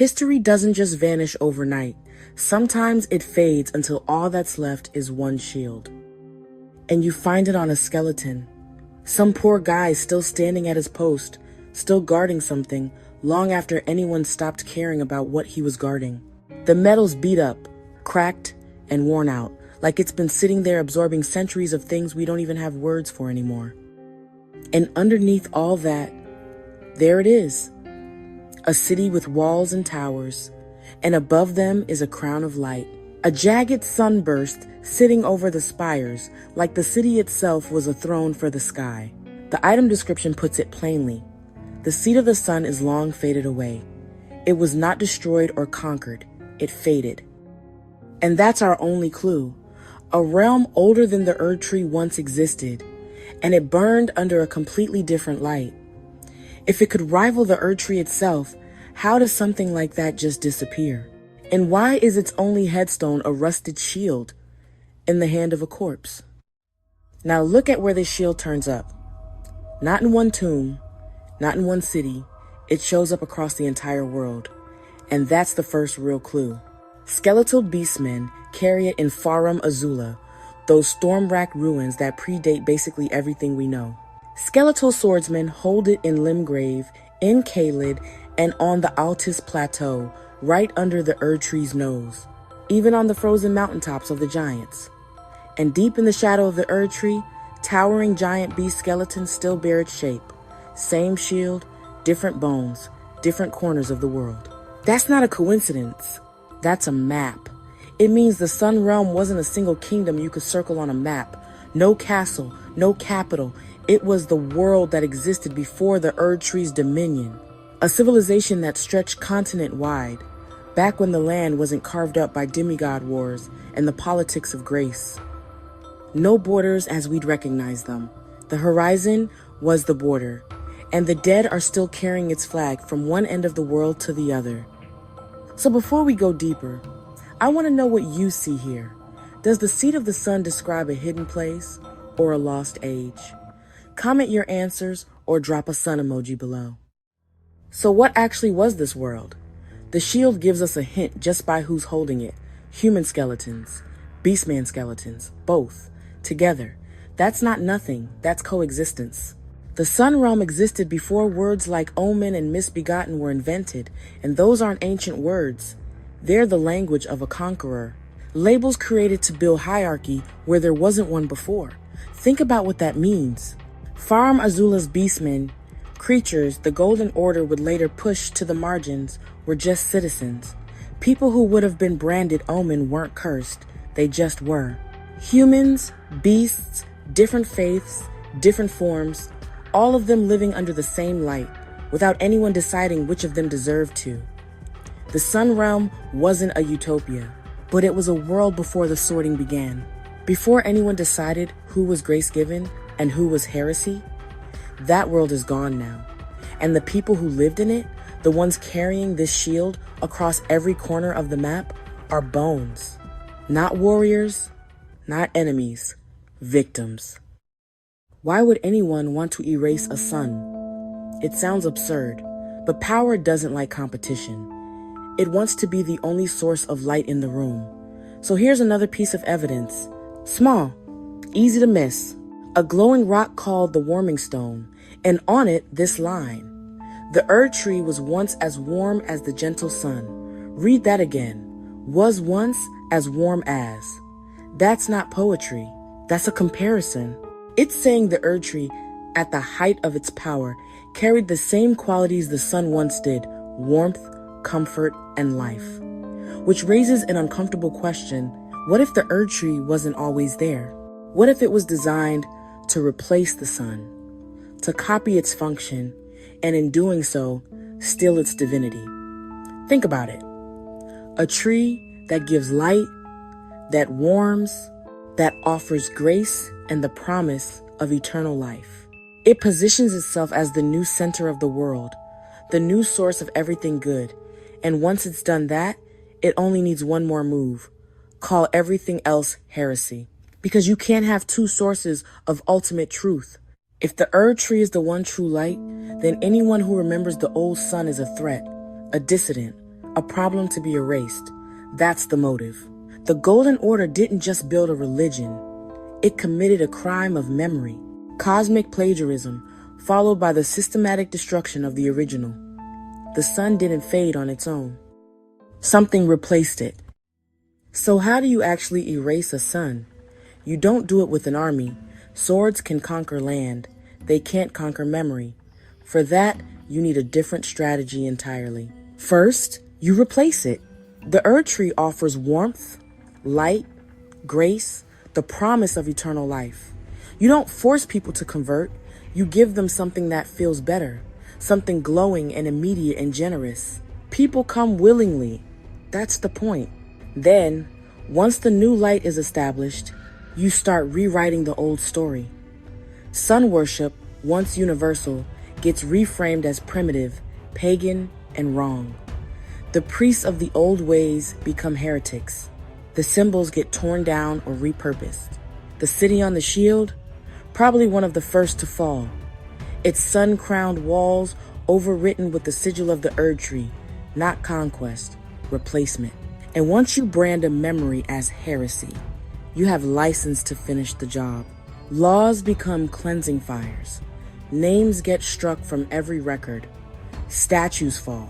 History doesn't just vanish overnight. Sometimes it fades until all that's left is one shield. And you find it on a skeleton. Some poor guy still standing at his post, still guarding something, long after anyone stopped caring about what he was guarding. The metal's beat up, cracked, and worn out, like it's been sitting there absorbing centuries of things we don't even have words for anymore. And underneath all that, there it is. A city with walls and towers, and above them is a crown of light. A jagged sunburst sitting over the spires, like the city itself was a throne for the sky. The item description puts it plainly. The seat of the sun is long faded away. It was not destroyed or conquered. It faded. And that's our only clue. A realm older than the Erdtree once existed, and it burned under a completely different light. If it could rival the Erdtree itself, how does something like that just disappear? And why is its only headstone a rusted shield in the hand of a corpse? Now look at where this shield turns up. Not in one tomb, not in one city. It shows up across the entire world. And that's the first real clue. Skeletal beastmen carry it in Farum Azula, those storm-racked ruins that predate basically everything we know. Skeletal swordsmen hold it in Limgrave, in Caelid, and on the Altus Plateau, right under the Erdtree's nose, even on the frozen mountaintops of the giants. And deep in the shadow of the Erdtree, towering giant beast skeletons still bear its shape. Same shield, different bones, different corners of the world. That's not a coincidence. That's a map. It means the Sun Realm wasn't a single kingdom you could circle on a map. No castle, no capital. It was the world that existed before the Erdtree's dominion. A civilization that stretched continent-wide, back when the land wasn't carved up by demigod wars and the politics of grace. No borders as we'd recognize them. The horizon was the border, and the dead are still carrying its flag from one end of the world to the other. So before we go deeper, I want to know what you see here. Does the seat of the sun describe a hidden place or a lost age? Comment your answers or drop a sun emoji below. So what actually was this world? The shield gives us a hint just by who's holding it. Human skeletons, beastman skeletons, both, together. That's not nothing, that's coexistence. The Sun Realm existed before words like omen and misbegotten were invented, and those aren't ancient words. They're the language of a conqueror. Labels created to build hierarchy where there wasn't one before. Think about what that means. Farum Azula's beastmen, creatures the Golden Order would later push to the margins, were just citizens. People who would have been branded omen weren't cursed, they just were. Humans, beasts, different faiths, different forms, all of them living under the same light, without anyone deciding which of them deserved to. The Sun Realm wasn't a utopia, but it was a world before the sorting began. Before anyone decided who was grace given and who was heresy. That world is gone now. And the people who lived in it, the ones carrying this shield across every corner of the map, are bones. Not warriors, not enemies, victims. Why would anyone want to erase a sun? It sounds absurd, but power doesn't like competition. It wants to be the only source of light in the room. So here's another piece of evidence. Small, easy to miss. A glowing rock called the Warming Stone, and on it this line. The Erdtree was once as warm as the gentle sun. Read that again. Was once as warm as. That's not poetry. That's a comparison. It's saying the Erdtree, at the height of its power, carried the same qualities the sun once did: warmth, comfort, and life. Which raises an uncomfortable question. What if the Erdtree wasn't always there? What if it was designed to replace the sun, to copy its function, and in doing so, steal its divinity? Think about it. A tree that gives light, that warms, that offers grace and the promise of eternal life. It positions itself as the new center of the world, the new source of everything good. And once it's done that, it only needs one more move. Call everything else heresy. Because you can't have two sources of ultimate truth. If the Erdtree is the one true light, then anyone who remembers the old sun is a threat, a dissident, a problem to be erased. That's the motive. The Golden Order didn't just build a religion. It committed a crime of memory, cosmic plagiarism, followed by the systematic destruction of the original. The sun didn't fade on its own. Something replaced it. So how do you actually erase a sun? You don't do it with an army. Swords can conquer land. They can't conquer memory. For that, you need a different strategy entirely. First, you replace it. The Erdtree offers warmth, light, grace, the promise of eternal life. You don't force people to convert. You give them something that feels better, something glowing and immediate and generous. People come willingly. That's the point. Then, once the new light is established, you start rewriting the old story. Sun worship, once universal, gets reframed as primitive, pagan, and wrong. The priests of the old ways become heretics. The symbols get torn down or repurposed. The city on the shield, probably one of the first to fall. Its sun-crowned walls overwritten with the sigil of the Erdtree, not conquest, replacement. And once you brand a memory as heresy, you have license to finish the job. Laws become cleansing fires. Names get struck from every record. Statues fall.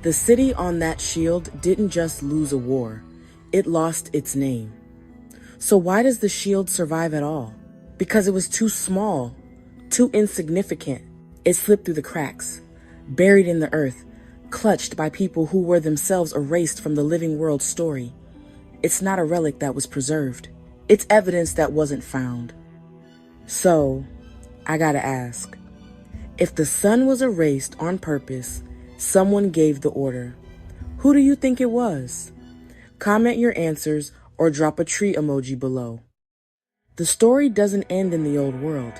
The city on that shield didn't just lose a war, it lost its name. So why does the shield survive at all? Because it was too small, too insignificant. It slipped through the cracks, buried in the earth, clutched by people who were themselves erased from the living world story. It's not a relic that was preserved. It's evidence that wasn't found. So, I gotta ask, if the sun was erased on purpose, someone gave the order. Who do you think it was? Comment your answers or drop a tree emoji below. The story doesn't end in the old world.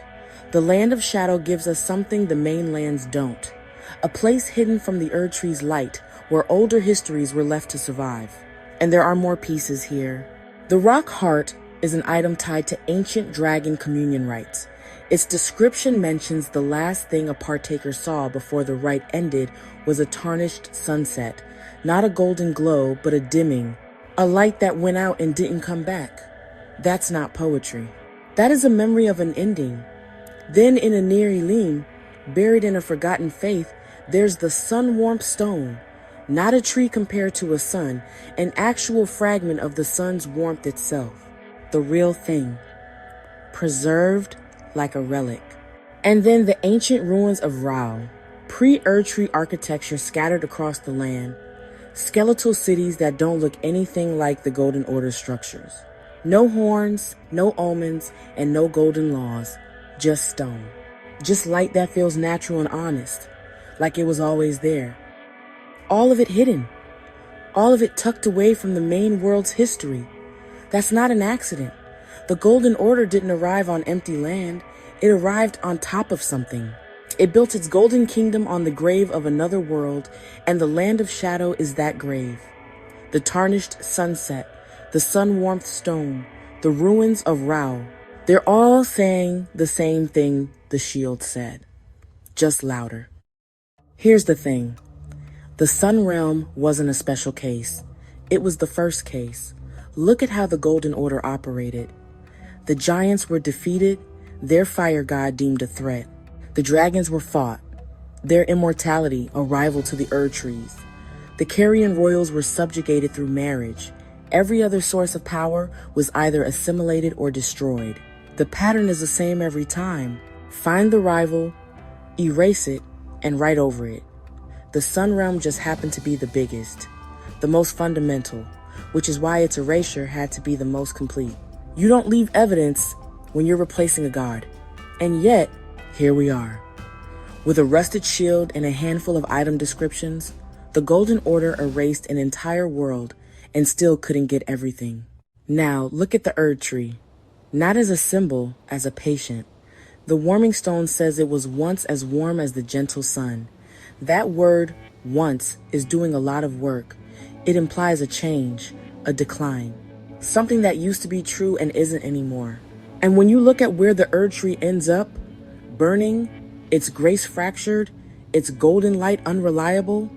The Land of Shadow gives us something the main lands don't. A place hidden from the Erdtree's light where older histories were left to survive. And there are more pieces here. The rock heart is an item tied to ancient dragon communion rites. Its description mentions the last thing a partaker saw before the rite ended was a tarnished sunset. Not a golden glow, but a dimming. A light that went out and didn't come back. That's not poetry. That is a memory of an ending. Then in a near Elim, buried in a forgotten faith, there's the sun-warmth stone. Not a tree compared to a sun, an actual fragment of the sun's warmth itself. The real thing. Preserved like a relic. And then the ancient ruins of Rao. Pre-Erdtree architecture scattered across the land. Skeletal cities that don't look anything like the Golden Order structures. No horns, no omens, and no golden laws. Just stone. Just light that feels natural and honest. Like it was always there. All of it hidden. All of it tucked away from the main world's history. That's not an accident. The Golden Order didn't arrive on empty land. It arrived on top of something. It built its golden kingdom on the grave of another world, and the Land of Shadow is that grave. The tarnished sunset, the sun-warmth stone, the ruins of Rao. They're all saying the same thing the shield said, just louder. Here's the thing. The Sun Realm wasn't a special case. It was the first case. Look at how the Golden Order operated. The giants were defeated, their fire god deemed a threat. The dragons were fought, their immortality a rival to the Erdtrees. The Carrion royals were subjugated through marriage. Every other source of power was either assimilated or destroyed. The pattern is the same every time. Find the rival, erase it, and write over it. The Sun Realm just happened to be the biggest, the most fundamental, which is why its erasure had to be the most complete. You don't leave evidence when you're replacing a god. And yet, here we are. With a rusted shield and a handful of item descriptions, the Golden Order erased an entire world and still couldn't get everything. Now, look at the Erdtree. Not as a symbol, as a patient. The warming stone says it was once as warm as the gentle sun. That word, once, is doing a lot of work. It implies a change, a decline. Something that used to be true and isn't anymore. And when you look at where the Erdtree ends up, burning, its grace fractured, its golden light unreliable,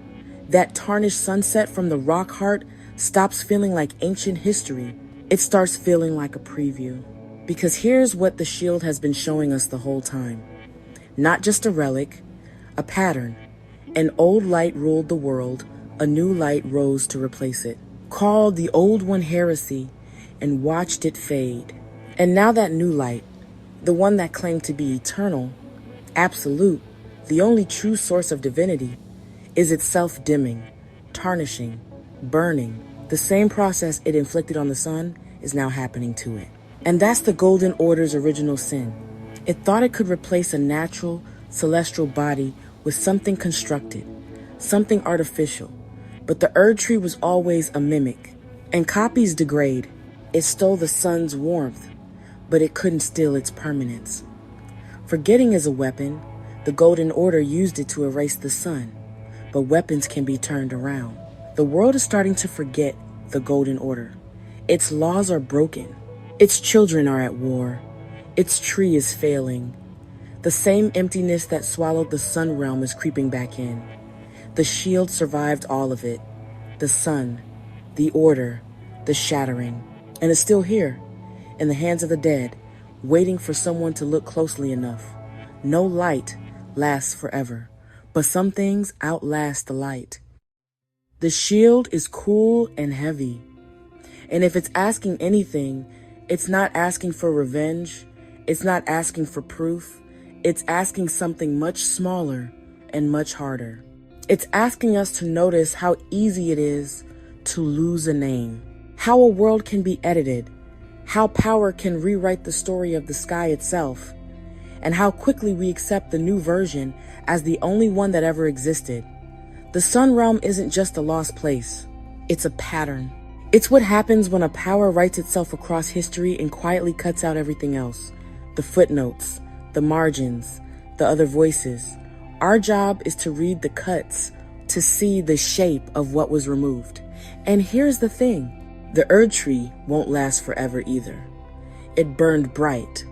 That tarnished sunset from the rock heart stops feeling like ancient history. It starts feeling like a preview. Because here's what the shield has been showing us the whole time. Not just a relic, a pattern. An old light ruled the world, a new light rose to replace it. Called the old one heresy and watched it fade. And now that new light, the one that claimed to be eternal, absolute, the only true source of divinity, is itself dimming, tarnishing, burning. The same process it inflicted on the sun is now happening to it. And that's the Golden Order's original sin. It thought it could replace a natural, celestial body with something constructed, something artificial. But the Erdtree was always a mimic. And copies degrade. It stole the sun's warmth, but it couldn't steal its permanence. Forgetting is a weapon. The Golden Order used it to erase the sun. But weapons can be turned around. The world is starting to forget the Golden Order. Its laws are broken. Its children are at war. Its tree is failing. The same emptiness that swallowed the sun realm is creeping back in. The shield survived all of it. The sun, the order, the shattering. And it's still here, in the hands of the dead, waiting for someone to look closely enough. No light lasts forever, but some things outlast the light. The shield is cool and heavy. And if it's asking anything, it's not asking for revenge. It's not asking for proof. It's asking something much smaller and much harder. It's asking us to notice how easy it is to lose a name, how a world can be edited, how power can rewrite the story of the sky itself, and how quickly we accept the new version as the only one that ever existed. The sun realm isn't just a lost place. It's a pattern. It's what happens when a power writes itself across history and quietly cuts out everything else. The footnotes, the margins, the other voices. Our job is to read the cuts, to see the shape of what was removed. And here's the thing. The Erdtree won't last forever either. It burned bright,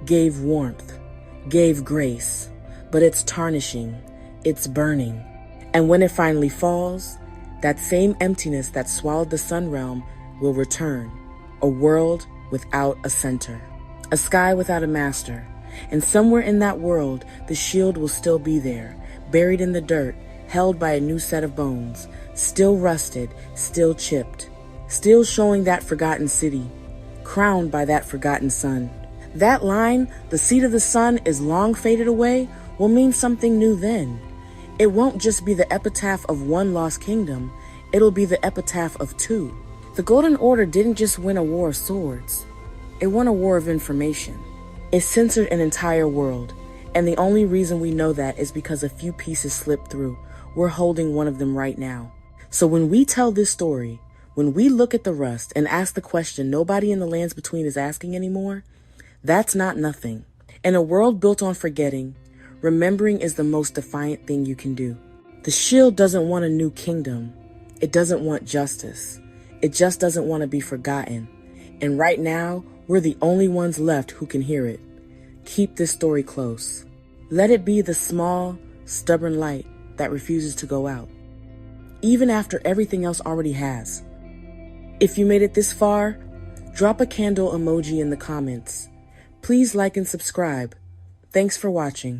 gave warmth, gave grace, but it's tarnishing, it's burning. And when it finally falls, that same emptiness that swallowed the sun realm will return. A world without a center, a sky without a master. And somewhere in that world, the shield will still be there, buried in the dirt, held by a new set of bones, still rusted, still chipped, still showing that forgotten city, crowned by that forgotten sun. That line, the seat of the sun is long faded away, will mean something new then. It won't just be the epitaph of one lost kingdom, it'll be the epitaph of two. The Golden Order didn't just win a war of swords, it won a war of information. It censored an entire world, and the only reason we know that is because a few pieces slipped through. We're holding one of them right now. So when we tell this story, when we look at the rust and ask the question nobody in the lands between is asking anymore, that's not nothing. In a world built on forgetting, remembering is the most defiant thing you can do. The shield doesn't want a new kingdom. It doesn't want justice. It just doesn't want to be forgotten. And right now, we're the only ones left who can hear it. Keep this story close. Let it be the small, stubborn light that refuses to go out, even after everything else already has. If you made it this far, drop a candle emoji in the comments. Please like and subscribe. Thanks for watching.